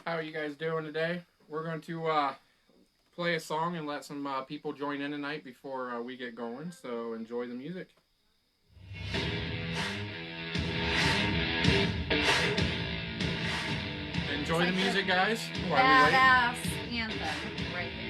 How are you guys doing today? We're going to play a song and let some people join in tonight before we get going, so enjoy the music. Enjoy the music, guys. Badass anthem right there.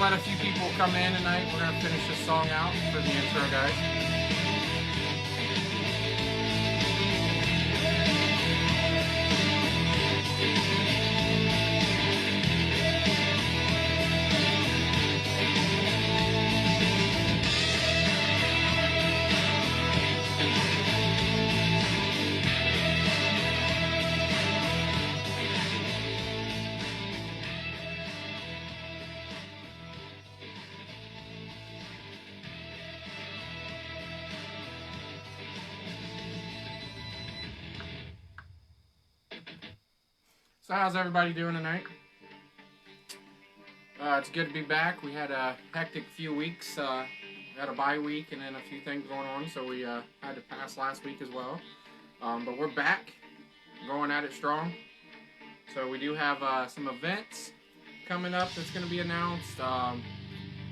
Let a few people come in tonight. We're going to finish this song out for the intro, guys. So how's everybody doing tonight? It's good to be back. We had a hectic few weeks. We had a bye week and then a few things going on, so we had to pass last week as well. But we're back, going at it strong. So we do have some events coming up that's going to be announced.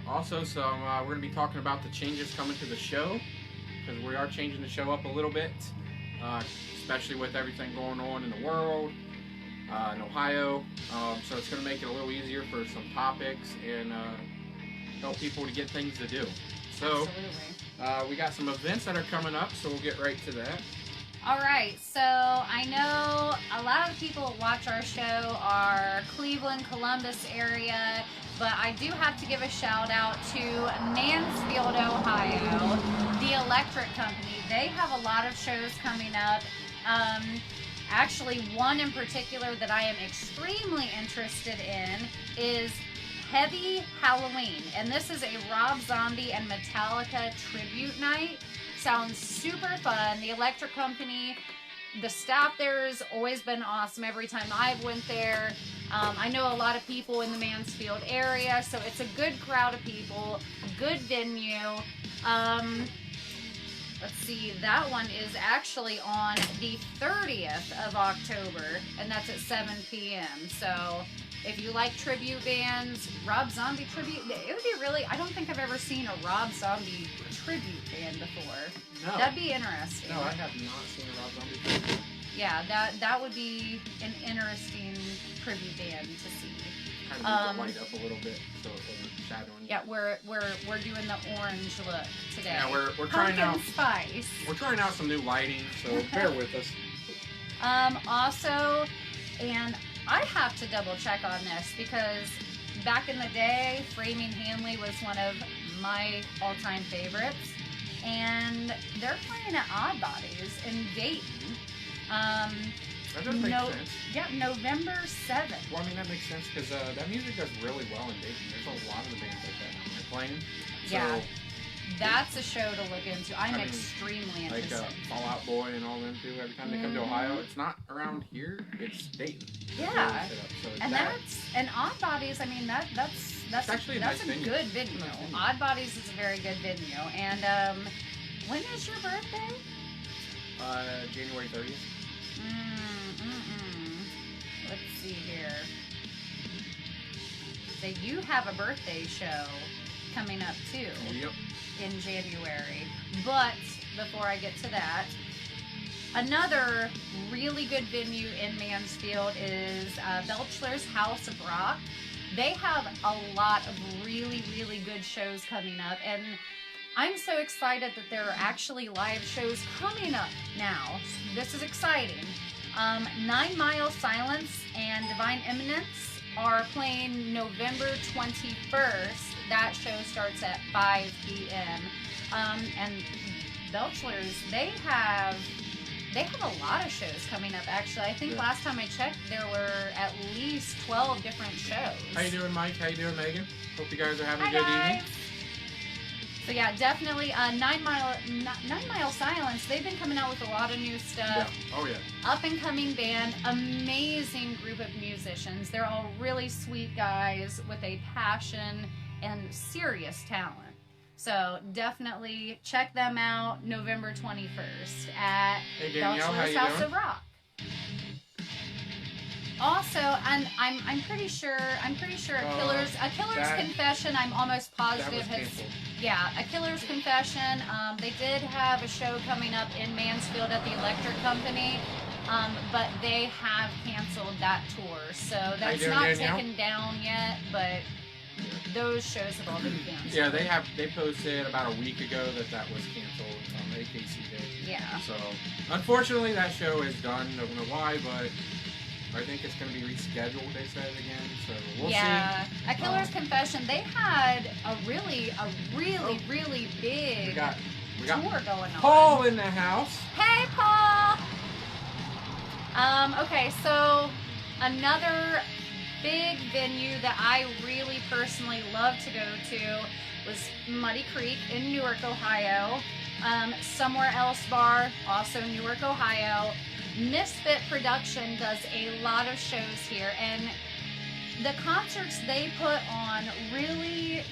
Also, we're going to be talking about the changes coming to the show, because we are changing the show up a little bit, especially with everything going on in the world. In Ohio, so it's going to make it a little easier for some topics and help people to get things to do. So we got some events that are coming up, so we'll get right to that. All right, so I know a lot of people that watch our show are Cleveland, Columbus area, but I do have to give a shout out to Mansfield, Ohio, the electric company. They have a lot of shows coming up. Actually, one in particular that I am extremely interested in is Heavy Halloween. And this is a Rob Zombie and Metallica tribute night. Sounds super fun. The electric company, the staff there has always been awesome every time I've went there. I know a lot of people in the Mansfield area, so it's a good crowd of people, good venue. Let's see, that one is actually on the 30th of October, and that's at 7 p.m. So if you like tribute bands, Rob Zombie tribute, it would be really, I don't think I've ever seen a Rob Zombie tribute band before. No. That'd be interesting. No, I have not seen a Rob Zombie tribute. Yeah, that would be an interesting tribute band to see. Kind of need to light up a little bit so it wasn't shadowing. Yeah, we're doing the orange look today. Yeah, we're trying out spice. We're trying out some new lighting, so bear with us. Also, and I have to double check on this because back in the day, Framing Hanley was one of my all-time favorites, and they're playing at Odd Bodies in Dayton. That does make sense. Yeah, November 7th. Well, I mean, that makes sense because that music does really well in Dayton. There's a lot of the bands like that down there playing. So, yeah, that's a show to look into. I'm extremely interested. Like Fall Out Boy and all them too. Every time they come to Ohio, it's not around here. It's Dayton. Yeah, so and that's Odd Bodies. I mean, that's actually a nice venue. Good venue. Odd Bodies is a very good venue. And when is your birthday? January 30th. Let's see here. So you have a birthday show coming up too. Yep. In January. But before I get to that, another really good venue in Mansfield is Belchler's House of Rock. They have a lot of really, really good shows coming up, and I'm so excited that there are actually live shows coming up now. This is exciting. 9 Mile Silence and Divine Eminence are playing November 21st. That show starts at 5 p.m. And Belchler's, they have a lot of shows coming up, actually. I think last time I checked, there were at least 12 different shows. How you doing, Mike? How you doing, Megan? Hope you guys are having a Hi, good guys. evening. So yeah, definitely 9 Mile Silence. They've been coming out with a lot of new stuff. Yeah. Oh, yeah. Up and coming band, amazing group of musicians. They're all really sweet guys with a passion and serious talent. So definitely check them out November 21st at Belchler's House of Rock. Also, and I'm pretty sure a Killer's Confession, I'm almost positive has canceled. Yeah, A Killer's Confession. They did have a show coming up in Mansfield at the Electric Company, but they have canceled that tour. So that's not taken down yet, but those shows have all been canceled. Yeah, they posted about a week ago that was canceled. AKC did. Yeah. So unfortunately, that show is done. Don't know why, but I think it's going to be rescheduled. They said again, so we'll see. Yeah, A Killer's Confession. They had a really big tour going on. Paul in the house. Hey, Paul. Okay, so another big venue that I really personally love to go to was Muddy Creek in Newark, Ohio. Somewhere Else Bar, also Newark, Ohio. Misfit Production does a lot of shows here, and the concerts they put on, really,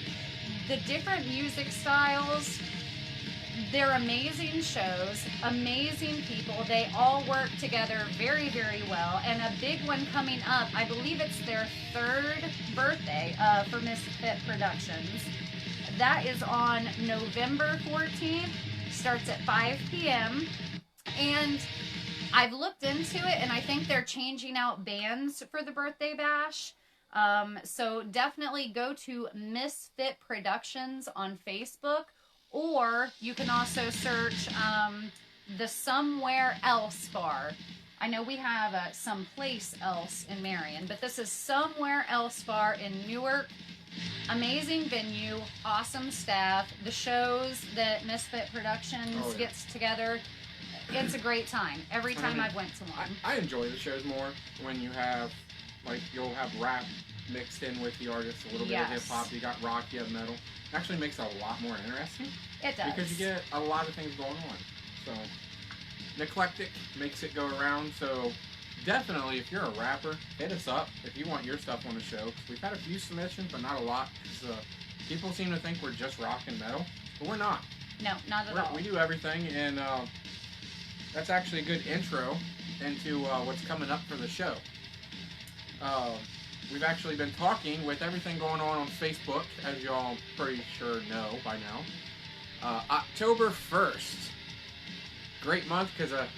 the different music styles, they're amazing shows, amazing people. They all work together very, very well, and a big one coming up, I believe it's their 3rd birthday for Misfit Productions. That is on November 14th, starts at 5 p.m., and I've looked into it, and I think they're changing out bands for the birthday bash. So definitely go to Misfit Productions on Facebook, or you can also search the Somewhere Else Bar. I know we have Someplace Else in Marion, but this is Somewhere Else Bar in Newark. Amazing venue, awesome staff. The shows that Misfit Productions gets together, it's a great time. Every time I've went to one. I enjoy the shows more when you have, like, you'll have rap mixed in with the artists, a little bit of hip-hop, you got rock, you have metal. It actually makes it a lot more interesting. It does. Because you get a lot of things going on. So, eclectic makes it go around, so definitely, if you're a rapper, hit us up if you want your stuff on the show. We've had a few submissions, but not a lot. People seem to think we're just rock and metal, but we're not. No, not at all. We do everything, and that's actually a good intro into what's coming up for the show. We've actually been talking with everything going on Facebook, as y'all pretty sure know by now. October 1st. Great month because of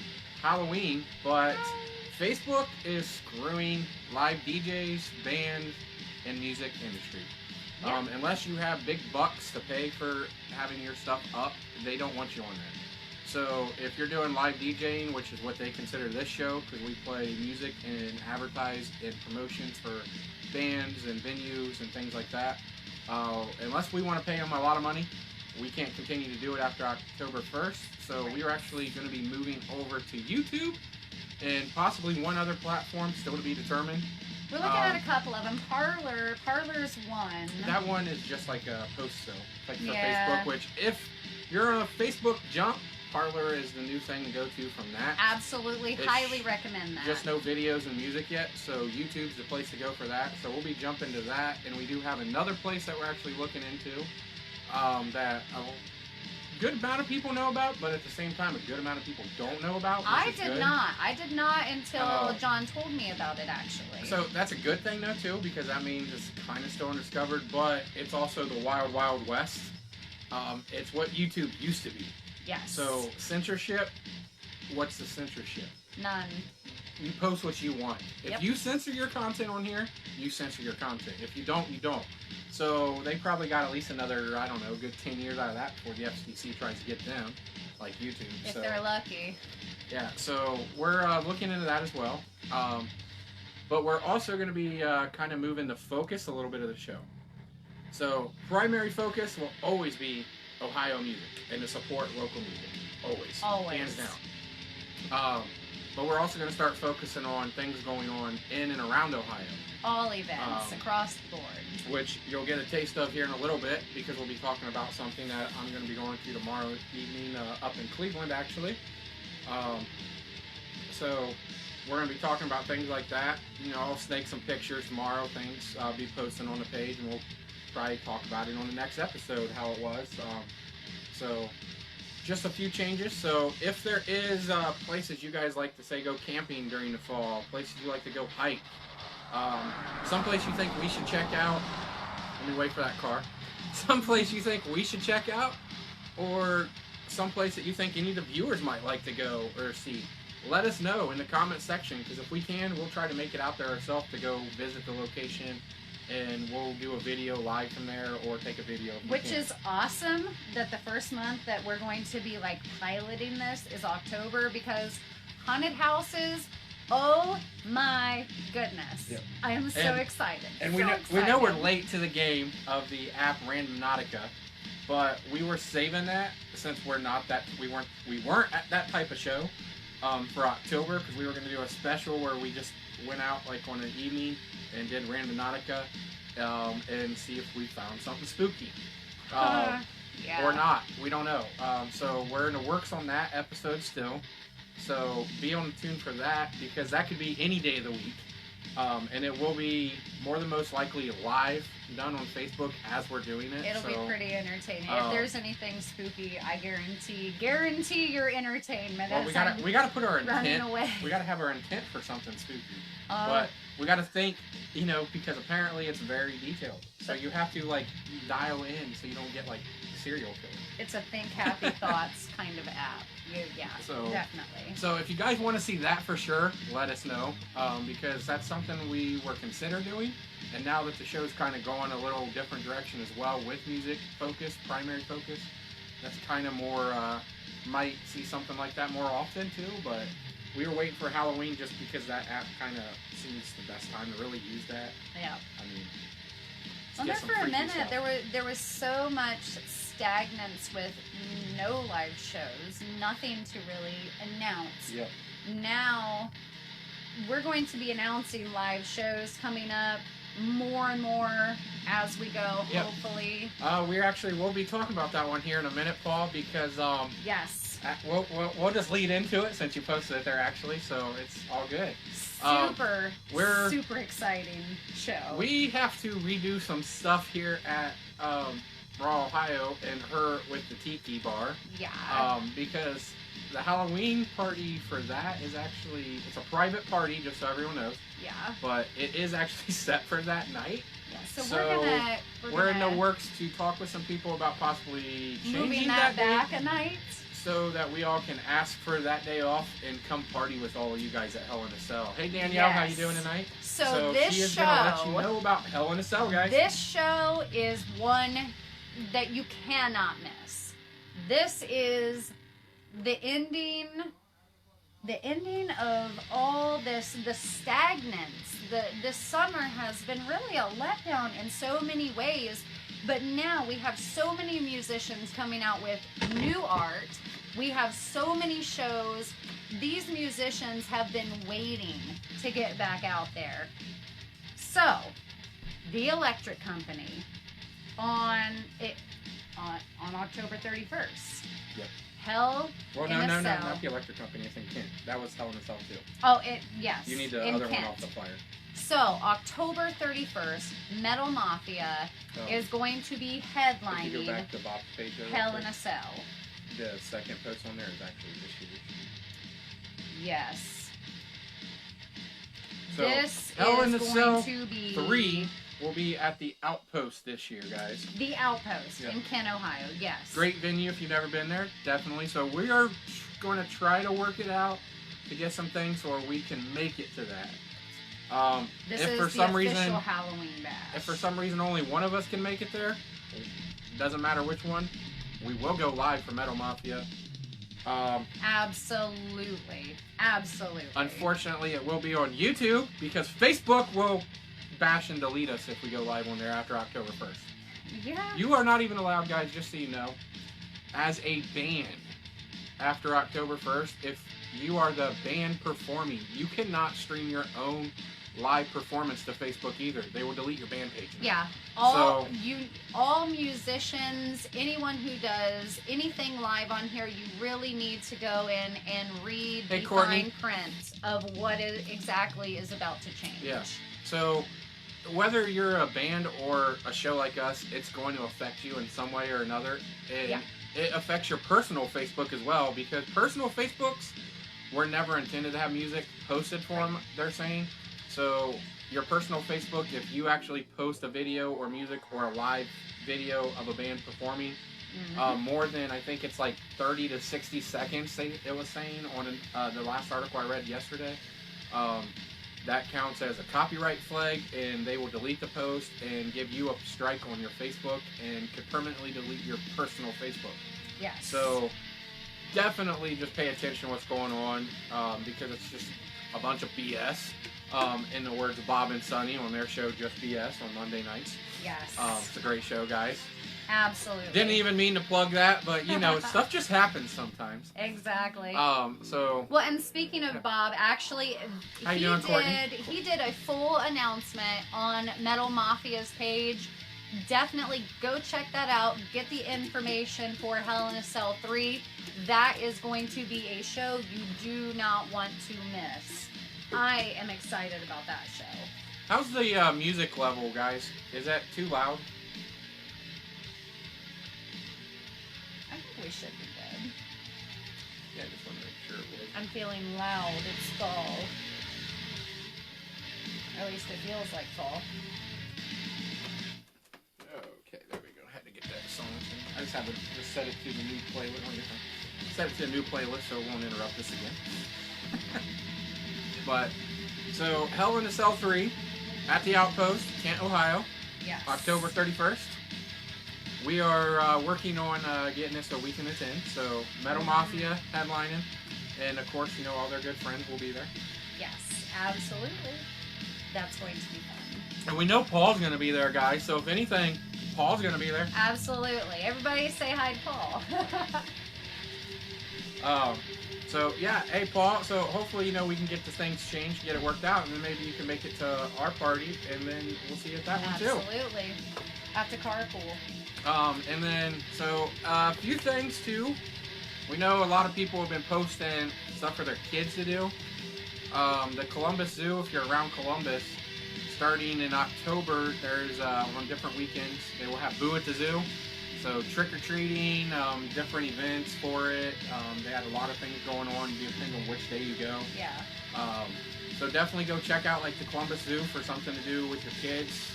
Halloween, but Facebook is screwing live DJs, bands, and music industry. Unless you have big bucks to pay for having your stuff up, they don't want you on there. So if you're doing live DJing, which is what they consider this show, because we play music and advertise in promotions for bands and venues and things like that, unless we want to pay them a lot of money, we can't continue to do it after October 1st. So we're actually going to be moving over to YouTube and possibly one other platform, still to be determined. We're looking at a couple of them. Parler's one. That one is just like a post show, like for Facebook, which if you're on a Facebook jump, Parler is the new thing to go to from that. Absolutely, highly recommend that. Just no videos and music yet, so YouTube's the place to go for that. So we'll be jumping to that, and we do have another place that we're actually looking into that good amount of people know about, but at the same time, a good amount of people don't know about. I did not until John told me about it, actually. So that's a good thing, though, too, because that means it's kind of still undiscovered, but it's also the wild, wild west. It's what YouTube used to be. Yes. So censorship, what's the censorship? None. You post what you want. If Yep. you censor your content on here, you censor your content. If you don't, you don't. So they probably got at least another, I don't know, good 10 years out of that before the FCC tries to get them, like YouTube. If they're lucky. Yeah, so we're looking into that as well. But we're also going to be kind of moving the focus a little bit of the show. So primary focus will always be Ohio music and to support local music. Always. Always. Hands down. But we're also going to start focusing on things going on in and around Ohio. All events across the board. Which you'll get a taste of here in a little bit because we'll be talking about something that I'm going to be going to tomorrow evening up in Cleveland, actually. So we're going to be talking about things like that. You know, I'll snake some pictures tomorrow, things I'll be posting on the page, and we'll probably talk about it on the next episode, how it was. So just a few changes. So if there is places you guys like to say go camping during the fall, places you like to go hike, someplace you think we should check out, let me wait for that car, someplace you think we should check out, or someplace that you think any of the viewers might like to go or see, let us know in the comment section, because if we can, we'll try to make it out there ourselves to go visit the location, and we'll do a video live from there or take a video if we Which can. is awesome that the first month that we're going to be like piloting this is October, because haunted houses, oh my goodness. Yep. I am so excited. And so we know we're late to the game of the app Randomnautica, but we were saving that since we weren't at that type of show for October, because we were going to do a special where we just went out like on an evening and did Randomnautica and see if we found something spooky. Yeah. Or not. We don't know. So we're in the works on that episode still. So be on the tune for that, because that could be any day of the week. And it will be more than most likely live, done on Facebook as we're doing it. It'll be pretty entertaining. If there's anything spooky, I guarantee your entertainment. Well, we gotta put our intent. Away. We gotta have our intent for something spooky. But we gotta think, because apparently it's very detailed. So you have to like dial in so you don't get like serial killer. It's a think happy thoughts kind of app. Yeah, So, definitely. So if you guys want to see that for sure, let us know, because that's something we were considering doing. And now that the show's kind of going a little different direction as well with music focus, primary focus, that's kind of more, might see something like that more often too. But we were waiting for Halloween just because that app kind of seems the best time to really use that. Yeah. I mean, Well, there for a minute, there was so much stagnance with no live shows, nothing to really announce. Yep. Now, we're going to be announcing live shows coming up more and more as we go, Yep. hopefully. We'll be talking about that one here in a minute, Paul, because Yes. we'll just lead into it since you posted it there actually, so it's all good. Super exciting show. We have to redo some stuff here at Raw Ohio and her with the Tiki Bar. Yeah. Because the Halloween party for that is it's a private party, just so everyone knows. Yeah. But it is actually set for that night. Yeah. So we're in the works to talk with some people about possibly changing moving that back day, a night, so that we all can ask for that day off and come party with all of you guys at Hell in a Cell. Hey Danielle, Yes. how you doing tonight? So this she is show, gonna let you know about Hell in a Cell, guys. This show is one that you cannot miss. This is the ending of all this, the stagnance. This summer has been really a letdown in so many ways, but now we have so many musicians coming out with new art. We have so many shows. These musicians have been waiting to get back out there. So, the Electric Company on October 31st. Yep. Hell in a Cell. Not the Electric Company. It's in Kent. That was Hell in a Cell too. Oh, yes. You need the in other Kent. one off the flyer. So, October 31st, Metal Mafia is going to be If you go headlining back to Bob's page there, Hell real in a quick. Cell. the second post on there is actually this year's. Yes. So, This Hell in is the going Cell to be 3 will be at the Outpost this year, guys. The Outpost Yeah. in Kent, Ohio. Yes. Great venue if you've never been there, definitely. So we are going to try to work it out to get some things so we can make it to that. This if is for the some official reason, Halloween bash. if for some reason only one of us can make it there, doesn't matter which one, we will go live for Metal Mafia. Absolutely. Absolutely. Unfortunately, it will be on YouTube because Facebook will bash and delete us if we go live on there after October 1st. Yeah. You are not even allowed, guys, just so you know, as a band after October 1st, if you are the band performing, you cannot stream your own live performance to Facebook either. They will delete your band page. Yeah. All musicians, anyone who does anything live on here, you really need to go in and read the fine print of what it exactly is about to change. Yeah. So whether you're a band or a show like us, it's going to affect you in some way or another. And it affects your personal Facebook as well, because personal Facebooks were never intended to have music posted for them, they're saying. So your personal Facebook, if you actually post a video or music or a live video of a band performing, more than, I think it's like 30 to 60 seconds, it was saying on the last article I read yesterday, that counts as a copyright flag, and they will delete the post and give you a strike on your Facebook and could permanently delete your personal Facebook. Yes. So definitely just pay attention to what's going on, because it's just a bunch of BS. In the words of Bob and Sonny on their show Just BS on Monday nights. Yes. It's a great show, guys. Absolutely. Didn't even mean to plug that, but you know, stuff just happens sometimes. Exactly. So. Well, and speaking of Bob, actually, he did a full announcement on Metal Mafia's page. Definitely go check that out. Get the information for Hell in a Cell 3. That is going to be a show you do not want to miss. I am excited about that show. How's the music level, guys? Is that too loud? I think we should be good. Yeah, I just want to make sure it was. I'm feeling loud. It's fall. Or at least it feels like fall. Okay, there we go. I had to get that song. I just had to just set it to the new playlist. Set it to the new playlist so it won't interrupt us again. But, so, Hell in a Cell 3 at the Outpost, Kent, Ohio. Yes. October 31st. We are working on getting this a week in attend. So, Metal Mafia headlining. And, of course, you know, all their good friends will be there. Yes, absolutely. That's going to be fun. And we know Paul's going to be there, guys. So, if anything, Paul's going to be there. Absolutely. Everybody say hi to Paul. So, yeah, hey, Paul, so hopefully, you know, we can get the things changed, get it worked out, and then maybe you can make it to our party, and then we'll see you at that one, too. Absolutely. After carpool. And then, so, a few things, too. We know a lot of people have been posting stuff for their kids to do. The Columbus Zoo, if you're around Columbus, starting in October, there's, on different weekends, they will have Boo at the Zoo. So trick-or-treating, different events for it. They had a lot of things going on, depending on which day you go. Yeah. So definitely go check out like the Columbus Zoo for something to do with your kids.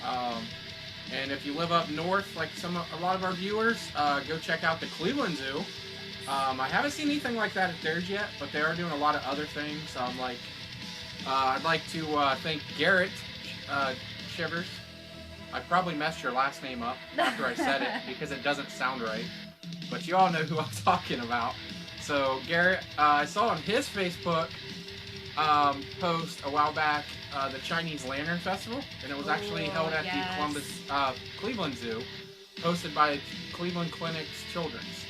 And if you live up north, like a lot of our viewers, go check out the Cleveland Zoo. I haven't seen anything like that at theirs yet, but they are doing a lot of other things. I'd like to thank Garrett Shivers. I probably messed your last name up after I said it because it doesn't sound right. But you all know who I'm talking about. So Garrett, I saw on his Facebook post a while back the Chinese Lantern Festival, and it was actually held at the Cleveland Zoo, hosted by Cleveland Clinic's Children's.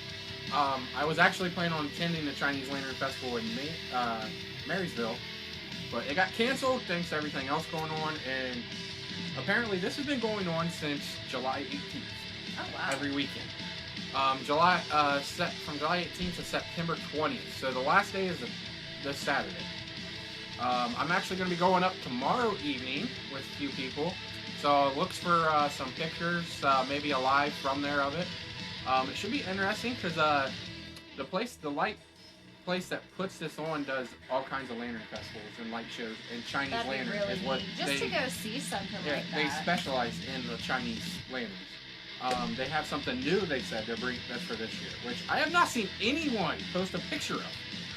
I was actually planning on attending the Chinese Lantern Festival in Marysville, but it got canceled thanks to everything else going on, and apparently this has been going on since July 18th. Oh, wow. Every weekend. From July 18th to September 20th. So the last day is this Saturday. I'm actually going to be going up tomorrow evening with a few people. So looks for some pictures, maybe a live from there of it. It should be interesting because the light place that puts this on does all kinds of lantern festivals and light shows, and Chinese That'd be lantern really is what neat. Just to go see something like that. They specialize in the Chinese lanterns. They have something new they said they're bringing that's for this year, which I have not seen anyone post a picture of.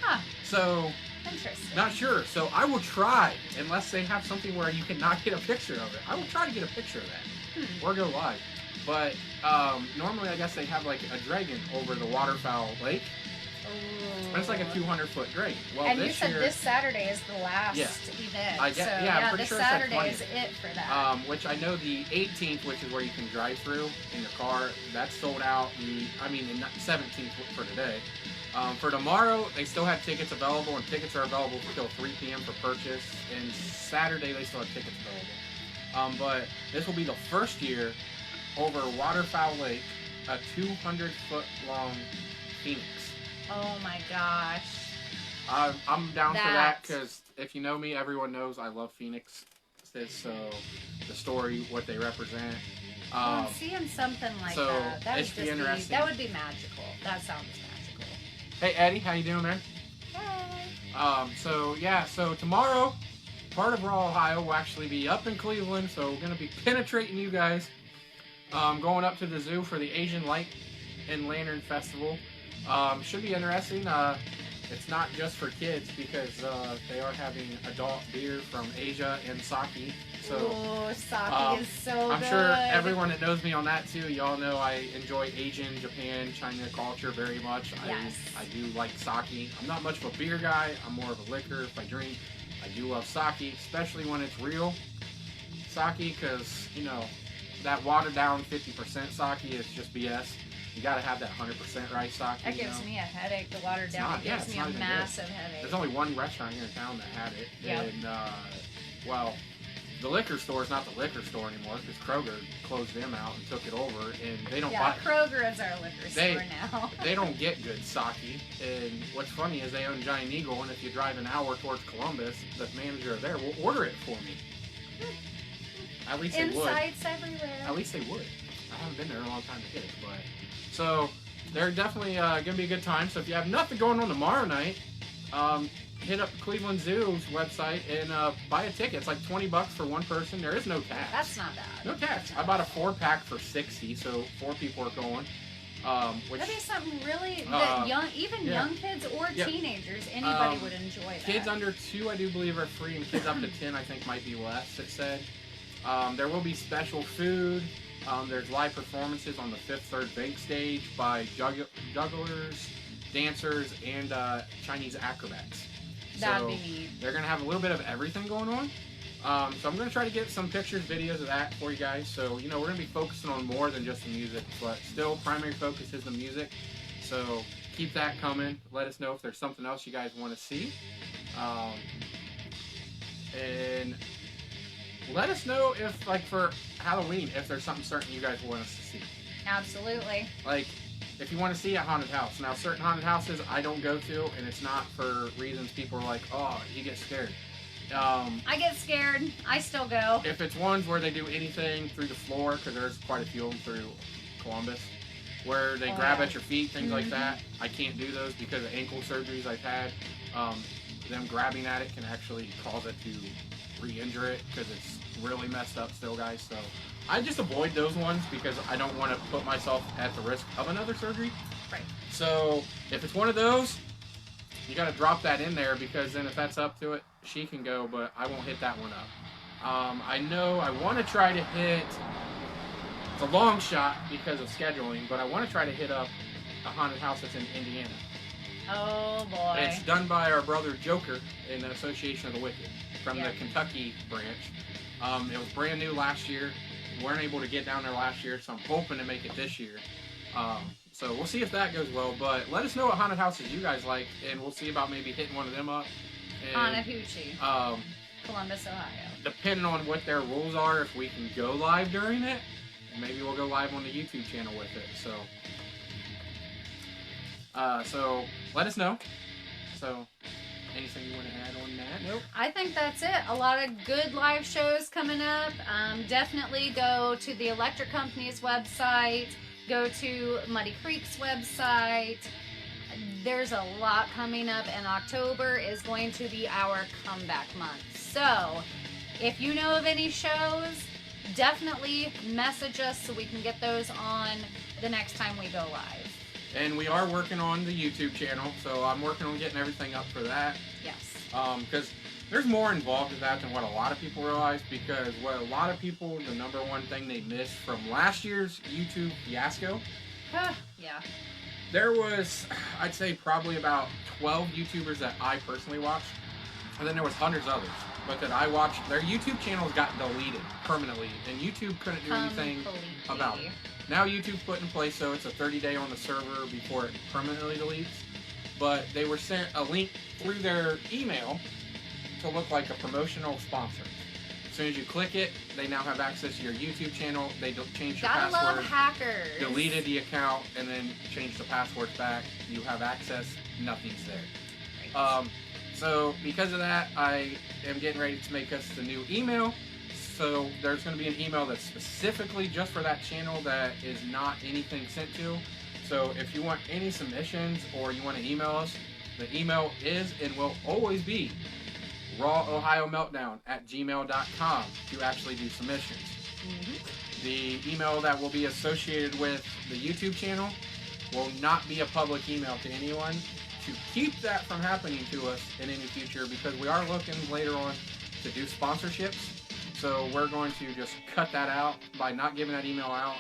Huh. So, interesting. not sure. So I will try, unless they have something where you cannot get a picture of it. I will try to get a picture of that, or go live. But normally, I guess they have like a dragon over the waterfowl lake. Ooh. And it's like a 200-foot dragon. Well, and this you said year, this Saturday is the last event. I guess, so, I'm pretty this sure it said Saturday is 20th. it for that. Which I know the 18th, which is where you can drive through in your car, that's sold out. The 17th for today. For tomorrow, they still have tickets available, and tickets are available until 3 p.m. for purchase. And Saturday, they still have tickets available. But this will be the first year over Waterfowl Lake, a 200-foot long phoenix. Oh my gosh. I'm down for that because if you know me, everyone knows I love phoenix. So the story, what they represent. Well, seeing something like so that it should be interesting. That would be magical. That sounds magical. Hey Eddie, how you doing, man? Hey. So tomorrow, part of Raw Ohio will actually be up in Cleveland. So we're gonna be penetrating you guys. Going up to the zoo for the Asian Light and Lantern Festival. Should be interesting. It's not just for kids because they are having adult beer from Asia and sake. So, ooh, sake is so I'm good. sure everyone that knows me on that too, y'all know I enjoy Asian, Japan, China culture very much. Yes. I do like sake. I'm not much of a beer guy. I'm more of a liquor if I drink. I do love sake, especially when it's real sake because, you know, that watered down 50% sake is just BS. You gotta have that 100% rice sake. That gives me a headache. The watered down gives me a massive headache. There's only one restaurant here in town that had it. Yep. And, well, the liquor store is not the liquor store anymore because Kroger closed them out and took it over, and they don't buy. Kroger is our liquor store now. They don't get good sake. And what's funny is they own Giant Eagle, and if you drive an hour towards Columbus, the manager there will order it for me. At least they would. Insights everywhere. At least they would. I haven't been there in a long time to get it, but so they're definitely gonna be a good time. So if you have nothing going on tomorrow night, hit up Cleveland Zoo's website and buy a ticket. It's like $20 for one person. There is no tax. That's not bad. No tax. I bought a 4-pack for $60, so 4 people are going. Which that'd be something really that young kids or teenagers, anybody would enjoy that. Kids under 2, I do believe, are free, and kids up to 10, I think, might be less. It said. There will be special food. There's live performances on the Fifth Third Bank stage by jugglers, dancers, and Chinese acrobats. That'd be neat. They're going to have a little bit of everything going on. So I'm going to try to get some pictures, videos of that for you guys. So, you know, we're going to be focusing on more than just the music, but still primary focus is the music. So keep that coming. Let us know if there's something else you guys want to see. And let us know if, like, for Halloween, if there's something certain you guys want us to see. Absolutely. Like, if you want to see a haunted house. Now, certain haunted houses I don't go to, and it's not for reasons people are like, oh, you get scared. I get scared. I still go. If it's ones where they do anything through the floor, because there's quite a few of them through Columbus, where they grab at your feet, things like that, I can't do those because of ankle surgeries I've had. Them grabbing at it can actually cause it to re-injure it because it's really messed up still, guys. So I just avoid those ones because I don't want to put myself at the risk of another surgery. Right. So if it's one of those, you got to drop that in there because then if that's up to it, she can go, but I won't hit that one up. I know I want to try to hit, it's a long shot because of scheduling, but I want to try to hit up a haunted house that's in Indiana. Oh boy. It's done by our brother Joker in the Association of the Wicked from the Kentucky branch. It was brand new last year. We weren't able to get down there last year, so I'm hoping to make it this year. So we'll see if that goes well, but let us know what haunted houses you guys like, and we'll see about maybe hitting one of them up. Hanahuchi, Columbus, Ohio. Depending on what their rules are, if we can go live during it, maybe we'll go live on the YouTube channel with it. So let us know. So anything you want to add on that? Nope. I think that's it. A lot of good live shows coming up. Definitely go to the Electric Company's website Go to Muddy Creek's website. There's a lot coming up, and October is going to be our comeback month. So, if you know of any shows, definitely message us so we can get those on the next time we go live. And we are working on the YouTube channel, so I'm working on getting everything up for that. Yes. Because there's more involved with that than what a lot of people realize, because what a lot of people, the number one thing they missed from last year's YouTube fiasco, yeah. there was, I'd say, probably about 12 YouTubers that I personally watched, and then there was hundreds of others, but that I watched, their YouTube channels got deleted permanently, and YouTube couldn't do anything about it. Now YouTube's put in place, so it's a 30-day on the server before it permanently deletes, but they were sent a link through their email to look like a promotional sponsor. As soon as you click it, they now have access to your YouTube channel. They changed your Gotta password, love hackers. deleted the account, and then changed the passwords back. You have access. Nothing's there. Right. So because of that, I am getting ready to make us the new email. So there's going to be an email that's specifically just for that channel that is not anything sent to. So if you want any submissions or you want to email us, the email is and will always be Raw Ohio Meltdown at gmail.com to actually do submissions. Mm-hmm. The email that will be associated with the YouTube channel will not be a public email to anyone, to keep that from happening to us in any future, because we are looking later on to do sponsorships. So we're going to just cut that out by not giving that email out.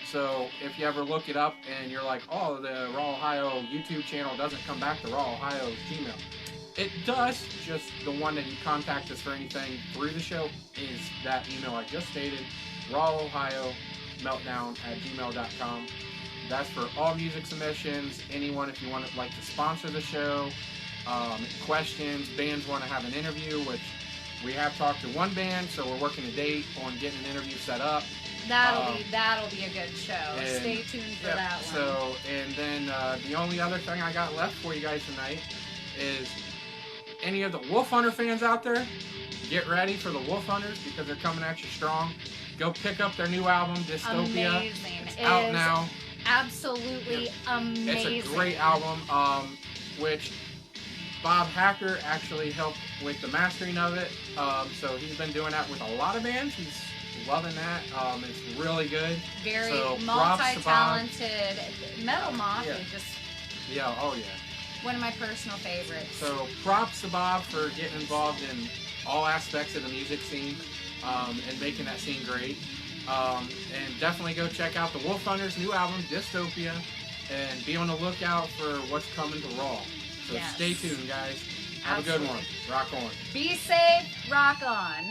So if you ever look it up and you're like, oh, the Raw Ohio YouTube channel doesn't come back to Raw Ohio's Gmail. It does, just the one that you contact us for anything through the show is that email I just stated, Raw Ohio Meltdown at gmail.com. That's for all music submissions, anyone if you want to like to sponsor the show, questions, bands want to have an interview, which we have talked to one band, so we're working a date on getting an interview set up. That'll be a good show. Stay tuned for that one. So, and then the only other thing I got left for you guys tonight is any of the Wolf Hunter fans out there, get ready for the Wolf Hunters because they're coming at you strong. Go pick up their new album, Dystopia. Amazing. It's out now. Absolutely amazing. It's a great album, which Bob Hacker actually helped with the mastering of it. So he's been doing that with a lot of bands. He's loving that. It's really good. Very so, multi-talented. Metal Moth Yeah. is just one of my personal favorites. So props to Bob for getting involved in all aspects of the music scene and making that scene great. And definitely go check out the Wolf Hunters' new album, Dystopia, and be on the lookout for what's coming to Raw. So Stay tuned, guys. Have a good one. Rock on. Be safe. Rock on.